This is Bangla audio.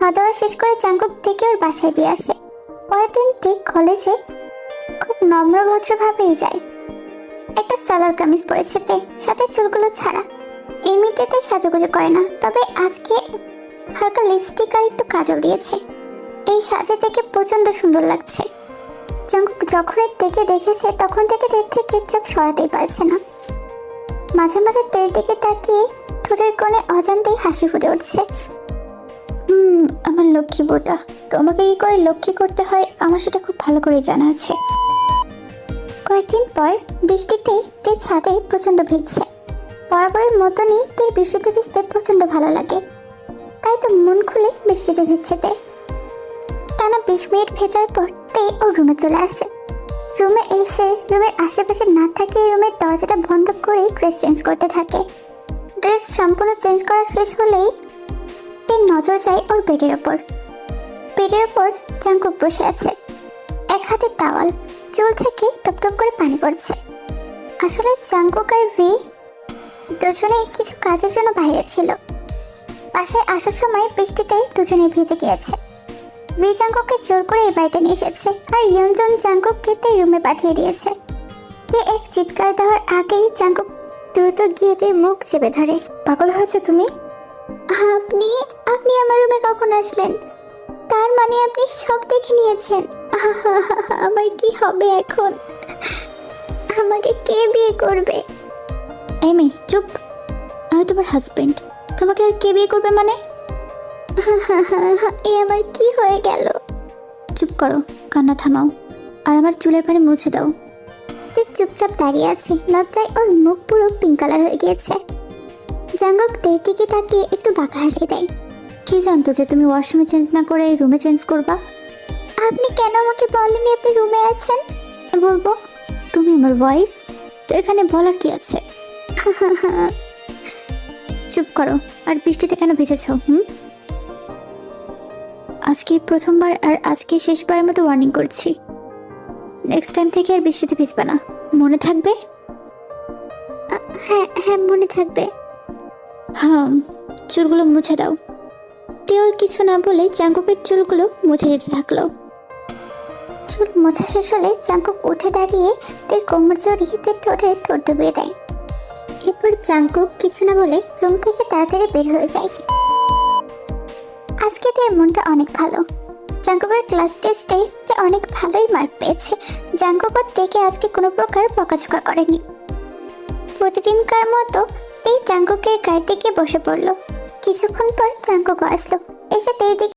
খাওয়া দাওয়া শেষ করে জাঙ্কুক থেকে ওর বাসায় দিয়ে আসে। পরের দিন তে কলেজে খুব নম্র ভদ্রভাবেই যায়। একটা সালোয়ার কামিজ পরেছে তে, সাথে চুলগুলো ছাড়া। এমনিতে তে সাজুগুজু করে না, তবে আজকে হালকা লিপস্টিক আর একটু কাজল দিয়েছে। এই সাজে থেকে প্রচন্ড সুন্দর লাগছে। জাঙ্কুক যখনই তেকে দেখেছে তখন থেকে তের থেকে চোখ সরাতেই পারছে না। মাঝে মাঝে তের দিকে তাকিয়ে ঠোঁটের কোণে অজান্তেই হাসি ফুটে উঠছে। আমার লক্ষ্মী বোটা, তোমাকে কি করে লক্ষ্মী করতে হয় আমার সেটা খুব ভালো করে জানা আছে। কয়েকদিন পর বৃষ্টিতে তে ছাদে প্রচন্ড ভিজছে। বরাবরের মতনই তের বৃষ্টিতে ভিজতে প্রচন্ড ভালো লাগে, তাই তো মন খুলে বৃষ্টিতে ভিজছে তে। টানা 20 মিনিট ভেজার পর তে ওর রুমে চলে আসে। রুমে এসে রুমের আশেপাশে না থাকিয়ে রুমের দরজাটা বন্ধ করে ড্রেস চেঞ্জ করতে থাকে। ড্রেস সম্পূর্ণ চেঞ্জ করা শেষ হলেই তের নজর যায় ওর বেডের ওপর। বেডের ওপর জাঙ্কুক বসে আছে, এক হাতে টাওয়াল, চুল থেকে টপটপ করে পানি পড়ছে। আসলে জাঙ্কুক আর ভি দুজনেই কিছু কাজের জন্য বাইরে ছিল। বাসায় আসার সময় বৃষ্টিতে দুজনেই ভিজে গিয়েছে। ভি জাঙ্কুককে জোর করে এই বাড়িতে নিয়ে এসেছে, আর ইয়নজন জাঙ্কুককে তের রুমে পাঠিয়ে দিয়েছে। তে এক চিৎকার দেওয়ার আগেই জাঙ্কুক দ্রুত গিয়ে তের মুখ চেপে ধরে। পাগল হয়েছে তুমি? আপনি আপনি আমার রুমে কখন আসলেন? তার মানে আপনি সব দেখে নিয়েছেন। আমার কি হবে এখন? আমাকে কে বিয়ে করবে? এমি চুপ, আমি তোমার হাজবেন্ড, তোমাকে আর কে বিয়ে করবে মানে? এ আমার কি হয়ে গেল? চুপ করো, কান্না থামাও, আর আমার চুলের পানি মুছে দাও। তুই চুপচাপ দাঁড়িয়ে আছে, লজ্জায় ওর মুখ পুরো পিঙ্ক কালার হয়ে গিয়েছে। জাঙ্কুক তের দিকে তাকিয়ে একটু বাঁকা হাসি দেয়। কি জানতো যে তুমি ওয়াশরুমে চেঞ্জ না করে এই রুমে চেঞ্জ করবা? আপনি কেন আমাকে বলেননি আপনি রুমে আছেন? বলবো, তুমি আমার ওয়াইফ, তো এখানে বলার কি আছে? চুপ করো, আর বৃষ্টিতে কেন ভিজেছো? আজকে প্রথমবার আর আজকে শেষবারের মতো ওয়ার্নিং করছি, নেক্সট টাইম থেকে আর বৃষ্টিতে ভিজবা না, মনে থাকবে? হ্যাঁ হ্যাঁ মনে থাকবে। হ্যাঁ, চুলগুলো মুছে দাও। তেওর কিছু না বলে জাঙ্কুকের চুলগুলো মুছে দিতে থাকলো। চুল মোছা শেষ হলে জাঙ্কুক উঠে দাঁড়িয়ে তের কোমর জড়িয়ে তের ঠোঁটে ঠোঁট ডুবিয়ে দেয়। এরপর জাঙ্কুক কিছু না বলে রুম থেকে তাড়াতাড়ি বের হয়ে যায়। আজকে তের মনটা অনেক ভালো। জাঙ্কুকের ক্লাস টেস্টে তে অনেক ভালোই মার্ক পেয়েছে। জাঙ্কুকও তেকে আজকে কোনো প্রকার বকাঝকা করেনি। প্রতিদিনকার মতো এই জাঙ্কুকের গাড়িতে গিয়ে বসে পড়লো। কিছুক্ষণ পর জাঙ্কুকও আসলো, এসে তের দিকে